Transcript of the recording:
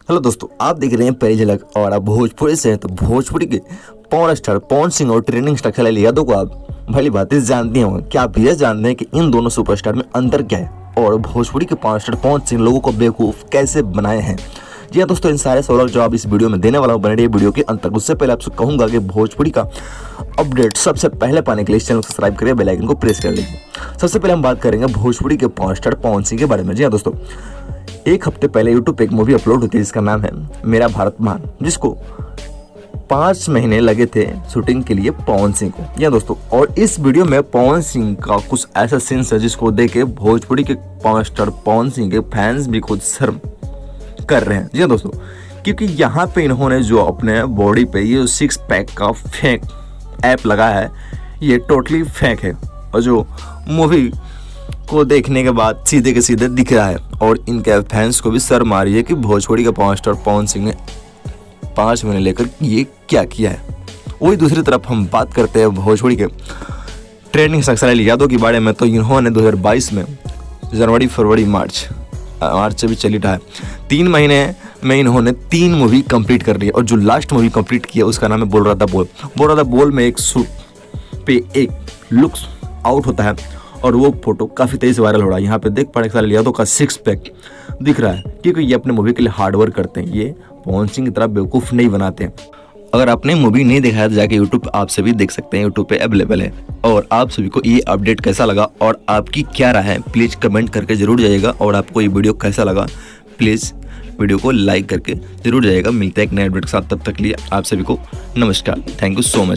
Hello दोस्तों, आप देख रहे हैं पहली झलक और आप भोजपुरी से हैं। तो भोजपुरी के पॉन स्टार पवन सिंह और ट्रेंडिंग स्टार खिलाड़ी यादव को आप भली बातें जानते होंगे। क्या आप यह जानते हैं कि इन दोनों सुपरस्टार में अंतर क्या है और भोजपुरी के पॉन स्टार पवन सिंह लोगों को बेवकूफ कैसे बनाए हैं? जी हाँ दोस्तों, इन सारे सवालों का जवाब इस वीडियो में देने वाला हूँ। बने रहिए वीडियो के अंत तक। उससे पहले आपसे कहूंगा कि भोजपुरी का अपडेट सबसे पहले पाने के लिए इस चैनल को सब्सक्राइब करिए, बेल आइकन को प्रेस कर लीजिए। सबसे पहले हम बात करेंगे भोजपुरी के पॉन स्टार पवन सिंह के बारे में। जी हाँ दोस्तों, एक हफ्ते पहले यूट्यूब पे एक मूवी अपलोड हुई थी जिसका नाम है मेरा भारत महान, जिसको 5 महीने लगे थे शूटिंग के लिए पवन सिंह को। या दोस्तों, और इस वीडियो में पवन सिंह का कुछ ऐसा सीन्स है जिसको देख के भोजपुरी के पॉन स्टार पवन सिंह के फैंस भी खुद शर्म कर रहे हैं। जी हाँ दोस्तों, क्योंकि यहाँ पे इन्होंने जो अपने बॉडी पे ये 6 पैक का फेक ऐप लगाया है, ये टोटली फेक है और जो मूवी को देखने के बाद सीधे के सीधे दिख रहा है। और इनके फैंस को भी शर्म आ रही है कि भोजपुरी का पॉन स्टार पवन सिंह ने 5 महीने लेकर ये क्या किया है। वही दूसरी तरफ हम बात करते हैं भोजपुरी के ट्रेंडिंग स्टार यादव के बारे में। तो इन्होंने 2022 में जनवरी, फरवरी, मार्च से भी चली रहा है, 3 महीने में इन्होंने 3 मूवी कंप्लीट कर ली है। और जो लास्ट मूवी कंप्लीट किया उसका नाम है बोल रहा था बोल में एक सूट पे एक लुक्स आउट होता है और वो फोटो काफ़ी तेज़ वायरल हो रहा है। यहाँ पे देख पा रहे यादव का 6 पैक दिख रहा है, क्योंकि ये अपने मूवी के लिए हार्डवर्क करते हैं। ये पवन सिंह की तरह बेवकूफ़ नहीं बनाते हैं। अगर आपने मूवी नहीं देखा है तो जाके यूट्यूब आप सभी देख सकते हैं, यूट्यूब पे अवेलेबल है। और आप सभी को ये अपडेट कैसा लगा और आपकी क्या राय है, प्लीज़ कमेंट करके जरूर जाइएगा। और आपको ये वीडियो कैसा लगा, प्लीज़ वीडियो को लाइक करके जरूर जाइएगा। मिलते हैं एक नए अपडेट के साथ, तब तक के लिए आप सभी को नमस्कार। Thank you so much.